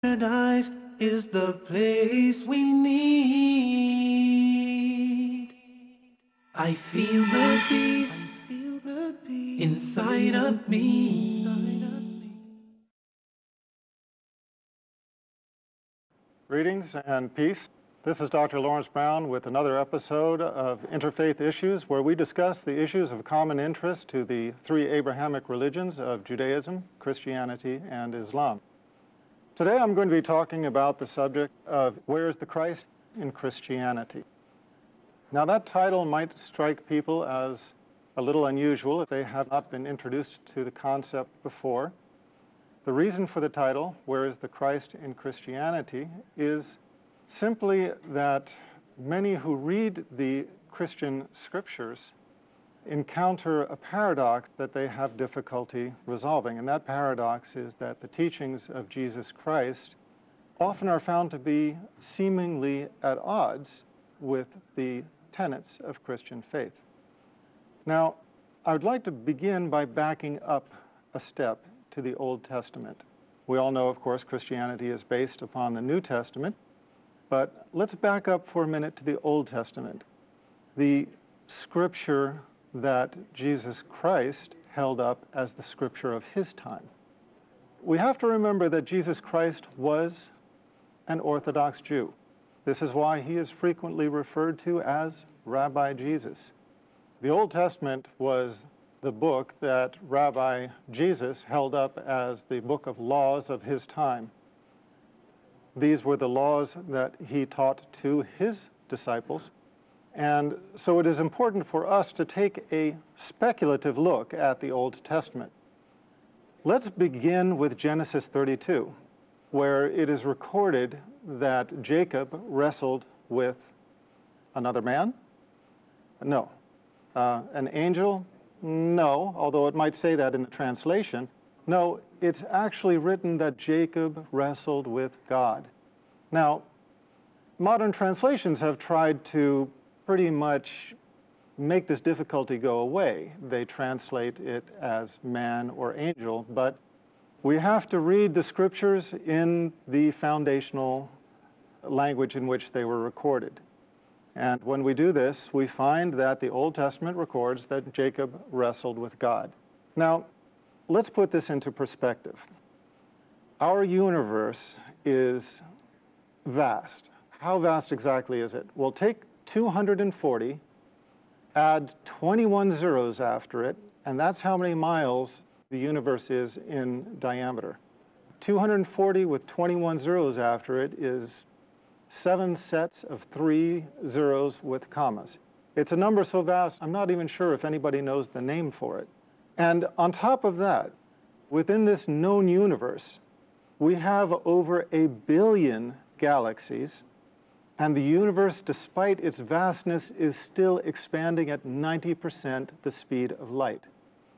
Paradise is the place we need. I feel the peace inside of me. Greetings and peace. This is Dr. Laurence Brown with another episode of Interfaith Issues, where we discuss the issues of common interest to the three Abrahamic religions of Judaism, Christianity, and Islam. Today I'm going to be talking about the subject of where is the Christ in Christianity. Now that title might strike people as a little unusual if they have not been introduced to the concept before. The reason for the title, Where is the Christ in Christianity, is simply that many who read the Christian scriptures encounter a paradox that they have difficulty resolving. And that paradox is that the teachings of Jesus Christ often are found to be seemingly at odds with the tenets of Christian faith. Now, I would like to begin by backing up a step to the Old Testament. We all know, of course, Christianity is based upon the New Testament, but let's back up for a minute to the Old Testament, the scripture that Jesus Christ held up as the scripture of his time. We have to remember that Jesus Christ was an Orthodox Jew. This is why he is frequently referred to as Rabbi Jesus. The Old Testament was the book that Rabbi Jesus held up as the book of laws of his time. These were the laws that he taught to his disciples. And so it is important for us to take a speculative look at the Old Testament. Let's begin with Genesis 32, where it is recorded that Jacob wrestled with another man? No. An angel? No, although it might say that in the translation. No, it's actually written that Jacob wrestled with God. Now, modern translations have tried to pretty much make this difficulty go away. They translate it as man or angel, but we have to read the scriptures in the foundational language in which they were recorded. And when we do this, we find that the Old Testament records that Jacob wrestled with God. Now, let's put this into perspective. Our universe is vast. How vast exactly is it? Well, take 240, add 21 zeros after it, and that's how many miles the universe is in diameter. 240 with 21 zeros after it is 7 sets of 3 zeros with commas. It's a number so vast, I'm not even sure if anybody knows the name for it. And on top of that, within this known universe, we have over 1 billion galaxies, and the universe, despite its vastness, is still expanding at 90% the speed of light.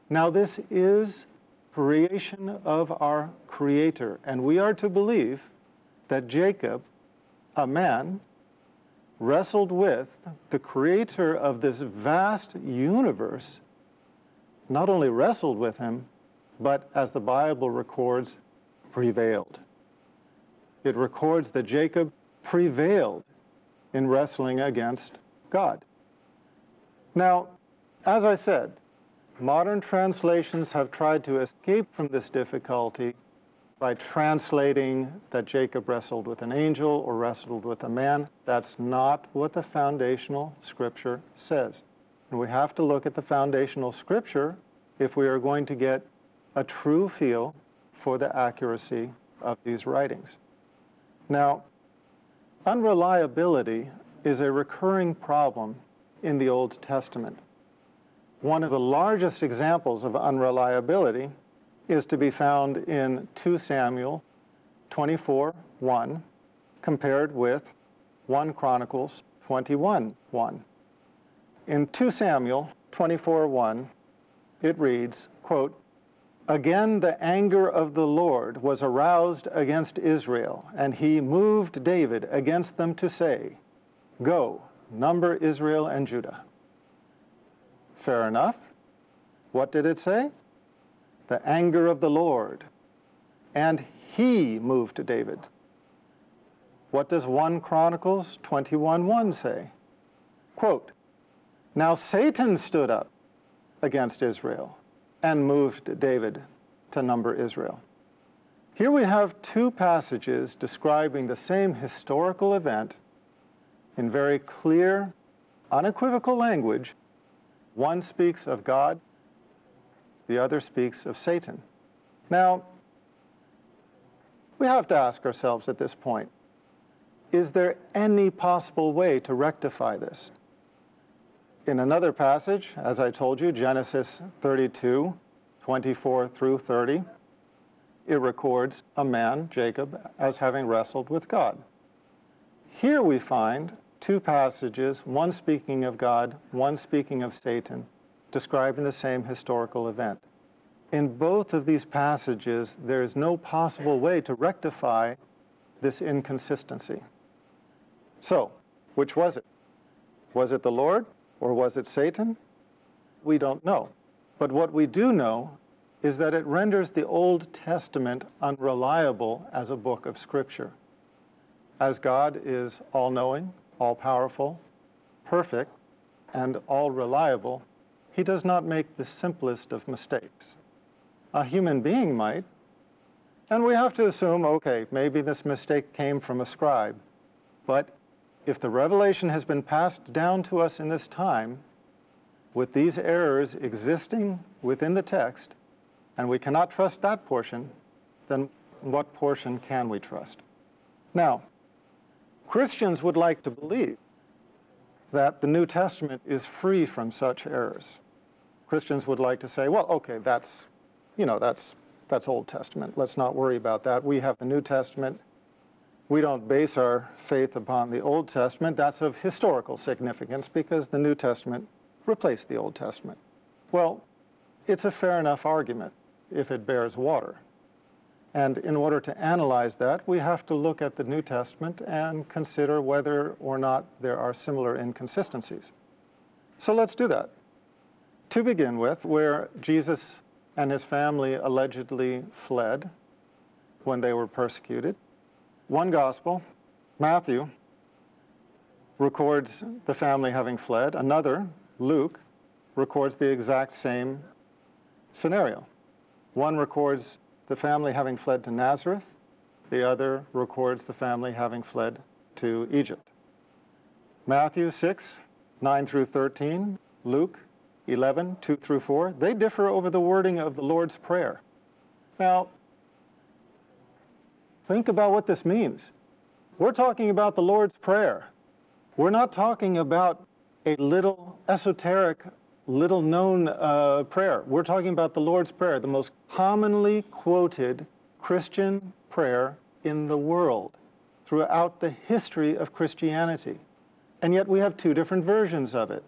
Now, this is creation of our Creator, and we are to believe that Jacob, a man, wrestled with the Creator of this vast universe, not only wrestled with him, but, as the Bible records, prevailed. It records that Jacob prevailed in wrestling against God. Now, as I said, modern translations have tried to escape from this difficulty by translating that Jacob wrestled with an angel or wrestled with a man. That's not what the foundational scripture says. And we have to look at the foundational scripture if we are going to get a true feel for the accuracy of these writings. Now, unreliability is a recurring problem in the Old Testament. One of the largest examples of unreliability is to be found in 2 Samuel 24:1, compared with 1 Chronicles 21:1. In 2 Samuel 24:1, it reads, quote, "Again the anger of the Lord was aroused against Israel, and he moved David against them to say, 'Go, number Israel and Judah.'" Fair enough. What did it say? The anger of the Lord. And he moved David What does 1 Chronicles 21:1 say? Quote, "Now Satan stood up against Israel and moved David to number Israel." Here we have two passages describing the same historical event in very clear, unequivocal language. One speaks of God, the other speaks of Satan. Now, we have to ask ourselves at this point, is there any possible way to rectify this? In another passage, as I told you, Genesis 32:24 through 30, it records a man, Jacob, as having wrestled with God. Here we find two passages, one speaking of God, one speaking of Satan, describing the same historical event. In both of these passages, there is no possible way to rectify this inconsistency. So, which was it? Was it the Lord or was it Satan? We don't know. But what we do know is that it renders the Old Testament unreliable as a book of Scripture. As God is all-knowing, all-powerful, perfect, and all-reliable, he does not make the simplest of mistakes. A human being might, and we have to assume, okay, maybe this mistake came from a scribe. But if the revelation has been passed down to us in this time, with these errors existing within the text, and we cannot trust that portion, then what portion can we trust? Now, Christians would like to believe that the New Testament is free from such errors. Christians would like to say, well, okay, that's Old Testament. Let's not worry about that. We have the New Testament. We don't base our faith upon the Old Testament. That's of historical significance because the New Testament replaced the Old Testament. Well, it's a fair enough argument if it bears water. And in order to analyze that, we have to look at the New Testament and consider whether or not there are similar inconsistencies. So let's do that. To begin with, where Jesus and his family allegedly fled when they were persecuted, one gospel, Matthew, records the family having fled. Another, Luke, records the exact same scenario. One records the family having fled to Nazareth. The other records the family having fled to Egypt. Matthew 6:9 through 13, Luke 11:2 through 4, they differ over the wording of the Lord's Prayer. Now, think about what this means. We're talking about the Lord's Prayer. We're not talking about a little esoteric, little-known prayer. We're talking about the Lord's Prayer, the most commonly quoted Christian prayer in the world throughout the history of Christianity. And yet we have two different versions of it.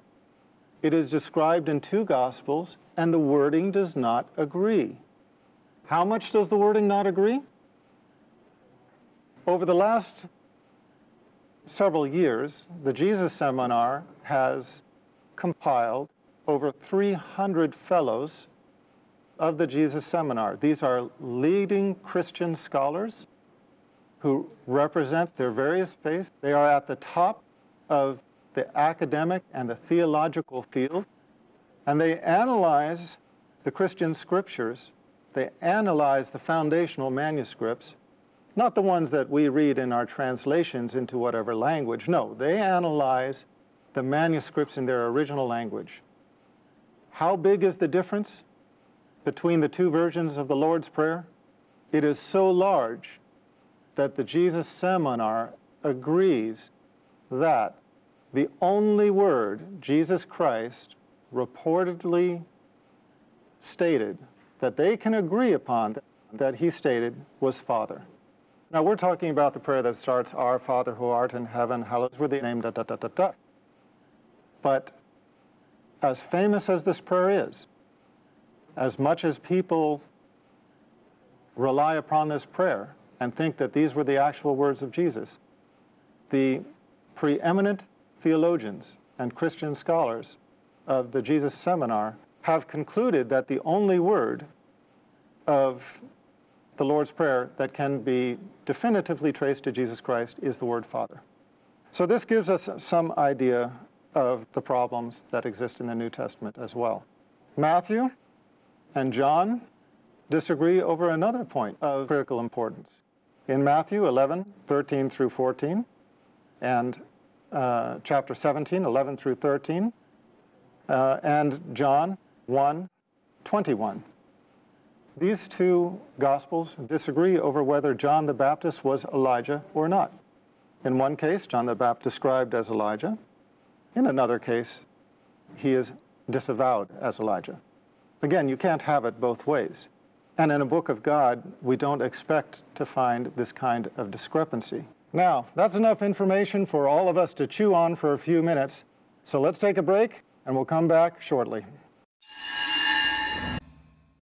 It is described in two Gospels, and the wording does not agree. How much does the wording not agree? Over the last several years, the Jesus Seminar has compiled over 300 fellows of the Jesus Seminar. These are leading Christian scholars who represent their various faiths. They are at the top of the academic and the theological field, and they analyze the Christian scriptures. They analyze the foundational manuscripts, not the ones that we read in our translations into whatever language. No, they analyze the manuscripts in their original language. How big is the difference between the two versions of the Lord's Prayer? It is so large that the Jesus Seminar agrees that the only word Jesus Christ reportedly stated that they can agree upon that he stated was Father. Now we're talking about the prayer that starts, Our Father who art in heaven, hallowed be thy name, da da da da da. But as famous as this prayer is, as much as people rely upon this prayer and think that these were the actual words of Jesus, the preeminent theologians and Christian scholars of the Jesus Seminar have concluded that the only word of the Lord's Prayer that can be definitively traced to Jesus Christ is the word Father. So this gives us some idea of the problems that exist in the New Testament as well. Matthew and John disagree over another point of critical importance. In Matthew 11:13 through 14, and chapter 17, 11 through 13, and John 1:21. These two Gospels disagree over whether John the Baptist was Elijah or not. In one case, John the Baptist described as Elijah. In another case, he is disavowed as Elijah. Again, you can't have it both ways. And in a book of God, we don't expect to find this kind of discrepancy. Now, that's enough information for all of us to chew on for a few minutes. So let's take a break, and we'll come back shortly.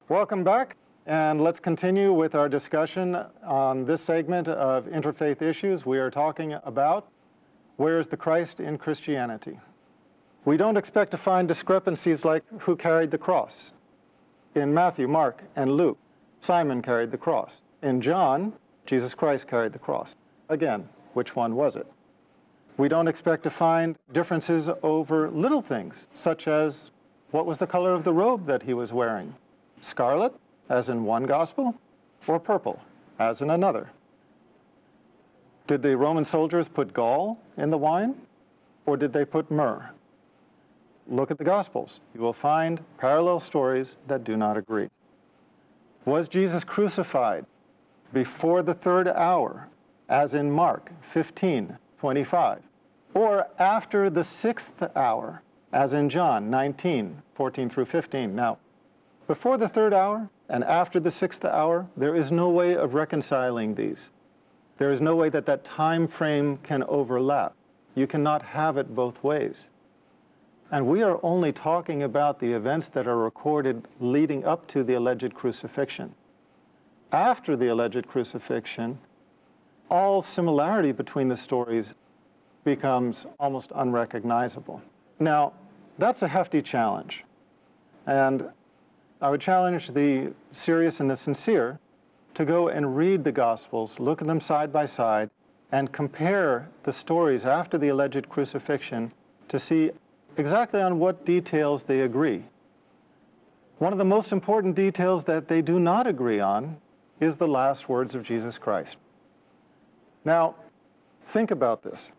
Welcome back, and let's continue with our discussion on this segment of Interfaith Issues. We are talking about where is the Christ in Christianity. We don't expect to find discrepancies like who carried the cross. In Matthew, Mark, and Luke, Simon carried the cross. In John, Jesus Christ carried the cross. Again, which one was it? We don't expect to find differences over little things, such as what was the color of the robe that he was wearing? Scarlet, as in one gospel, or purple, as in another? Did the Roman soldiers put gall in the wine, or did they put myrrh? Look at the Gospels. You will find parallel stories that do not agree. Was Jesus crucified before the third hour, as in Mark 15:25, or after the sixth hour, as in John 19:14 through 15? Now, before the third hour and after the sixth hour, there is no way of reconciling these. There is no way that that time frame can overlap. You cannot have it both ways. And we are only talking about the events that are recorded leading up to the alleged crucifixion. After the alleged crucifixion, all similarity between the stories becomes almost unrecognizable. Now, that's a hefty challenge. And I would challenge the serious and the sincere to go and read the Gospels, look at them side by side, and compare the stories after the alleged crucifixion to see exactly on what details they agree. One of the most important details that they do not agree on is the last words of Jesus Christ. Now, think about this.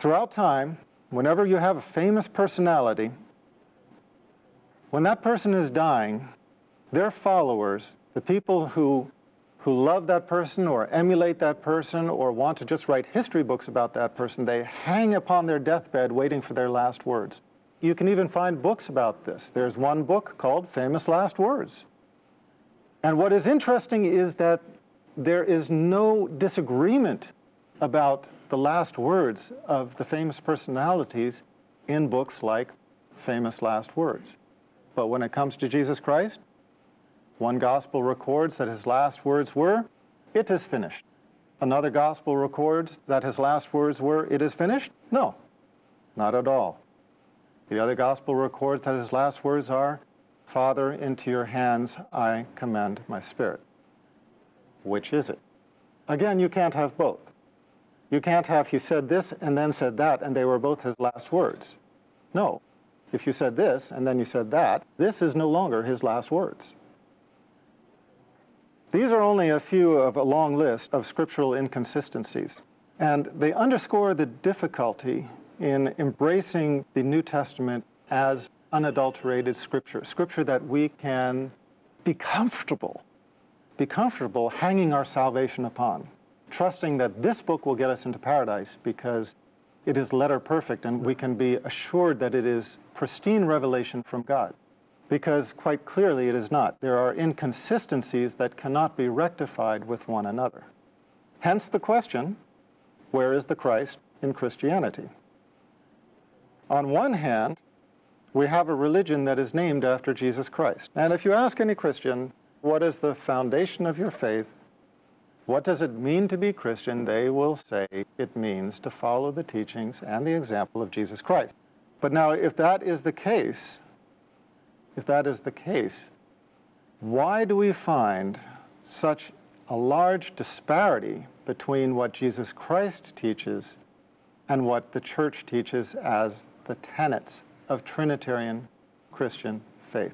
Throughout time, whenever you have a famous personality, when that person is dying, their followers, the people who love that person or emulate that person or want to just write history books about that person, they hang upon their deathbed waiting for their last words. You can even find books about this. There's one book called Famous Last Words. And what is interesting is that there is no disagreement about the last words of the famous personalities in books like Famous Last Words. But when it comes to Jesus Christ, one gospel records that his last words were, "It is finished." Another gospel records that his last words were, "It is finished?" No, not at all. The other gospel records that his last words are, "Father, into your hands I commend my spirit." Which is it? Again, you can't have both. You can't have he said this and then said that and they were both his last words. No. If you said this and then you said that, this is no longer his last words. These are only a few of a long list of scriptural inconsistencies, and they underscore the difficulty in embracing the New Testament as unadulterated scripture, scripture that we can be comfortable hanging our salvation upon, trusting that this book will get us into paradise because it is letter perfect and we can be assured that it is pristine revelation from God. Because quite clearly it is not. There are inconsistencies that cannot be rectified with one another. Hence the question, where is the Christ in Christianity? On one hand, we have a religion that is named after Jesus Christ. And if you ask any Christian, what is the foundation of your faith? What does it mean to be Christian? They will say it means to follow the teachings and the example of Jesus Christ. But now, if that is the case, why do we find such a large disparity between what Jesus Christ teaches and what the church teaches as the tenets of Trinitarian Christian faith.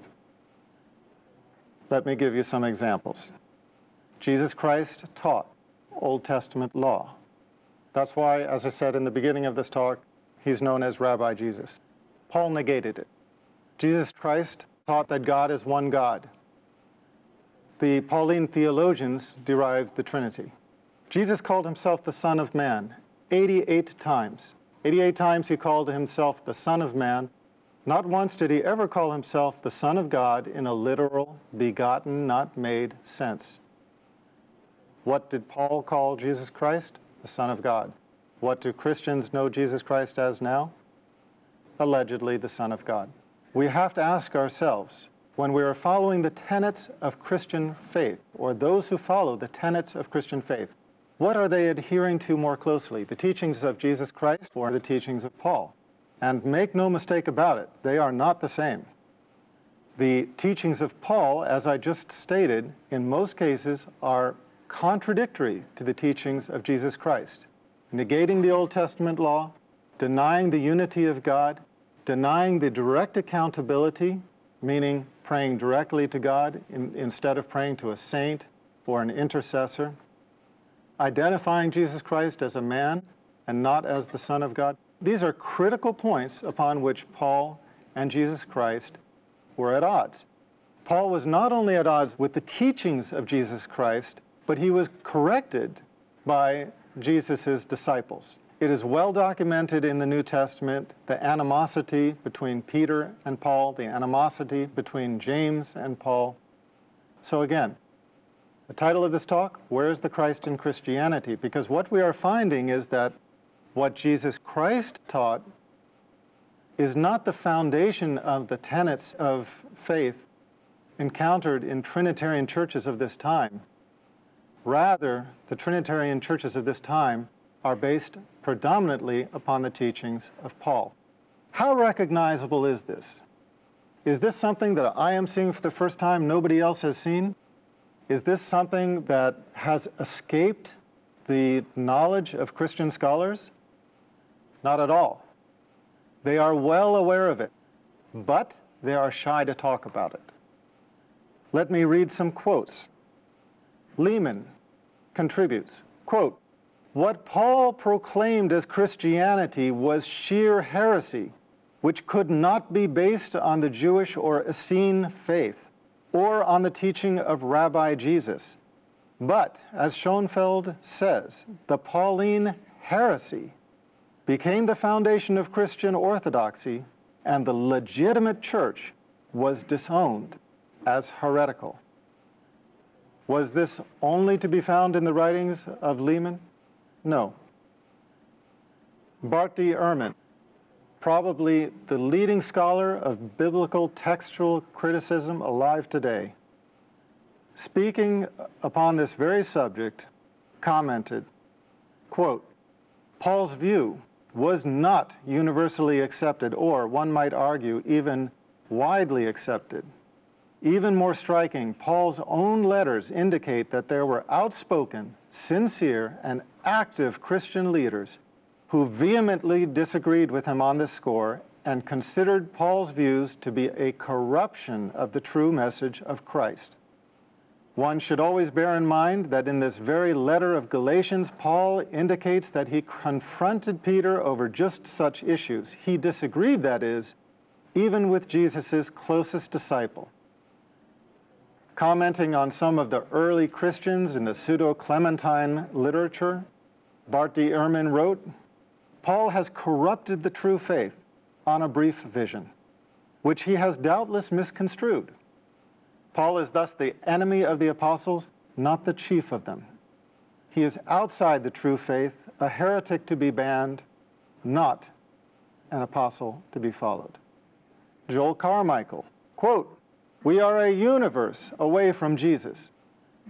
Let me give you some examples. Jesus Christ taught Old Testament law. That's why, as I said in the beginning of this talk, he's known as Rabbi Jesus. Paul negated it. Jesus Christ taught that God is one God. The Pauline theologians derived the Trinity. Jesus called himself the Son of Man 88 times. 88 times he called himself the Son of Man. Not once did he ever call himself the Son of God in a literal, begotten, not made sense. What did Paul call Jesus Christ? The Son of God. What do Christians know Jesus Christ as now? Allegedly the Son of God. We have to ask ourselves, when we are following the tenets of Christian faith, or those who follow the tenets of Christian faith, what are they adhering to more closely, the teachings of Jesus Christ or the teachings of Paul? And make no mistake about it, they are not the same. The teachings of Paul, as I just stated, in most cases are contradictory to the teachings of Jesus Christ, negating the Old Testament law, denying the unity of God, denying the direct accountability, meaning praying directly to God instead of praying to a saint or an intercessor, identifying Jesus Christ as a man and not as the Son of God. These are critical points upon which Paul and Jesus Christ were at odds. Paul was not only at odds with the teachings of Jesus Christ, but he was corrected by Jesus' disciples. It is well documented in the New Testament, the animosity between Peter and Paul, the animosity between James and Paul. So again, the title of this talk, Where is the Christ in Christianity? Because what we are finding is that what Jesus Christ taught is not the foundation of the tenets of faith encountered in Trinitarian churches of this time. Rather, the Trinitarian churches of this time are based predominantly upon the teachings of Paul. How recognizable is this? Is this something that I am seeing for the first time nobody else has seen? Is this something that has escaped the knowledge of Christian scholars? Not at all. They are well aware of it, but they are shy to talk about it. Let me read some quotes. Lehman contributes, quote, "What Paul proclaimed as Christianity was sheer heresy, which could not be based on the Jewish or Essene faith, or on the teaching of Rabbi Jesus. But, as Schoenfeld says, the Pauline heresy became the foundation of Christian orthodoxy, and the legitimate church was disowned as heretical." Was this only to be found in the writings of Lehman? No. Bart D. Ehrman, probably the leading scholar of biblical textual criticism alive today, speaking upon this very subject, commented, quote, "Paul's view was not universally accepted, or one might argue even widely accepted. Even more striking, Paul's own letters indicate that there were outspoken, sincere, and active Christian leaders who vehemently disagreed with him on this score and considered Paul's views to be a corruption of the true message of Christ. One should always bear in mind that in this very letter of Galatians, Paul indicates that he confronted Peter over just such issues. He disagreed, that is, even with Jesus' closest disciple. Commenting on some of the early Christians in the pseudo-Clementine literature, Bart D. Ehrman wrote, "Paul has corrupted the true faith on a brief vision, which he has doubtless misconstrued. Paul is thus the enemy of the apostles, not the chief of them. He is outside the true faith, a heretic to be banned, not an apostle to be followed." Joel Carmichael, quote, "We are a universe away from Jesus.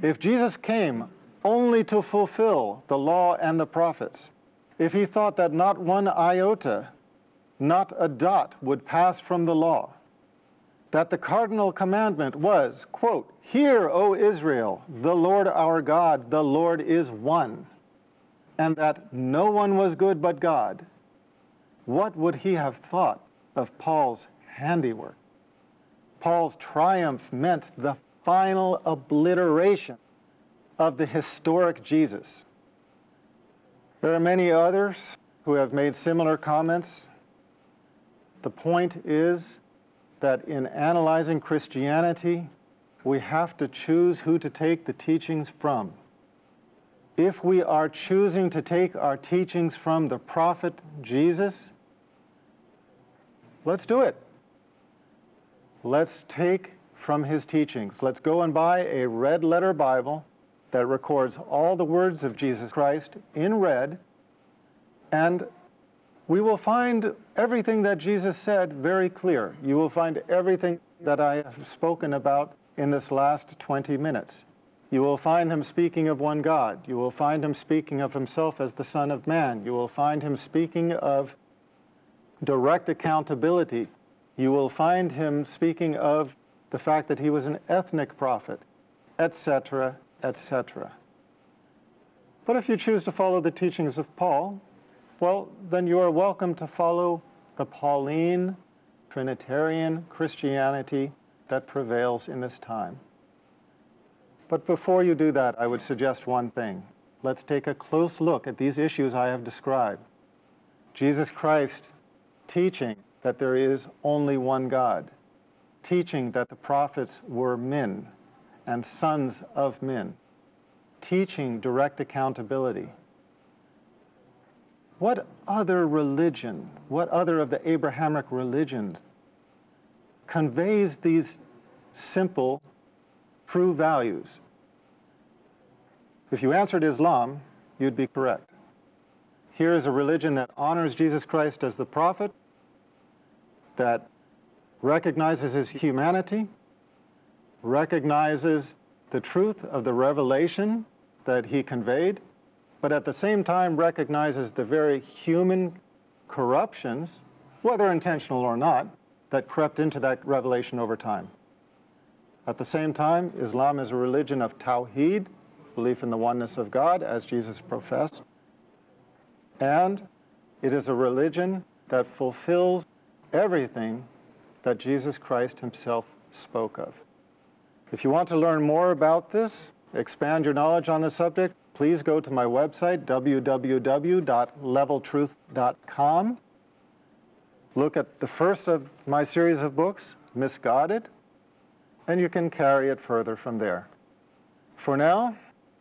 If Jesus came only to fulfill the law and the prophets, if he thought that not one iota, not a dot would pass from the law, that the cardinal commandment was, quote, "Hear, O Israel, the Lord our God, the Lord is one," and that no one was good but God, what would he have thought of Paul's handiwork? Paul's triumph meant the final obliteration of the historic Jesus. There are many others who have made similar comments. The point is that in analyzing Christianity, we have to choose who to take the teachings from. If we are choosing to take our teachings from the prophet Jesus, let's do it. Let's take from his teachings. Let's go and buy a red letter Bible that records all the words of Jesus Christ in red, and we will find everything that Jesus said very clear. You will find everything that I have spoken about in this last 20 minutes. You will find him speaking of one God. You will find him speaking of himself as the Son of Man. You will find him speaking of direct accountability. You will find him speaking of the fact that he was an ethnic prophet, etc., etc. But if you choose to follow the teachings of Paul, well, then you are welcome to follow the Pauline, Trinitarian Christianity that prevails in this time. But before you do that, I would suggest one thing. Let's take a close look at these issues I have described. Jesus Christ teaching that there is only one God, teaching that the prophets were men and sons of men, teaching direct accountability. What other religion, what other of the Abrahamic religions conveys these simple, true values? If you answered Islam, you'd be correct. Here is a religion that honors Jesus Christ as the prophet, that recognizes his humanity, recognizes the truth of the revelation that he conveyed, but at the same time recognizes the very human corruptions, whether intentional or not, that crept into that revelation over time. At the same time, Islam is a religion of Tawheed, belief in the oneness of God, as Jesus professed, and it is a religion that fulfills everything that Jesus Christ himself spoke of. If you want to learn more about this, expand your knowledge on the subject, please go to my website, www.leveltruth.com. Look at the first of my series of books, Misguided, and you can carry it further from there. For now,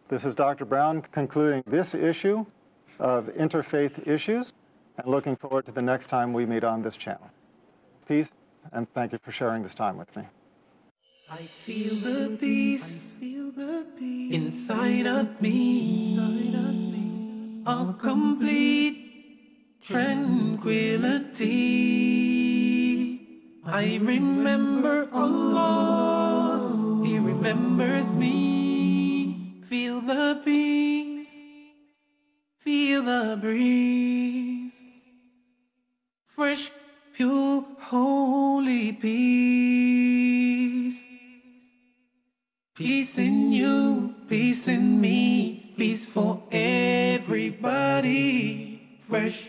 this is Dr. Brown concluding this issue of Interfaith Issues, and looking forward to the next time we meet on this channel. Peace, and thank you for sharing this time with me. I feel the peace, inside of me, all complete tranquility. I remember Allah, He remembers me. Feel the peace, feel the breeze, fresh, pure, holy peace. Peace in you, peace in me, peace for everybody. Fresh,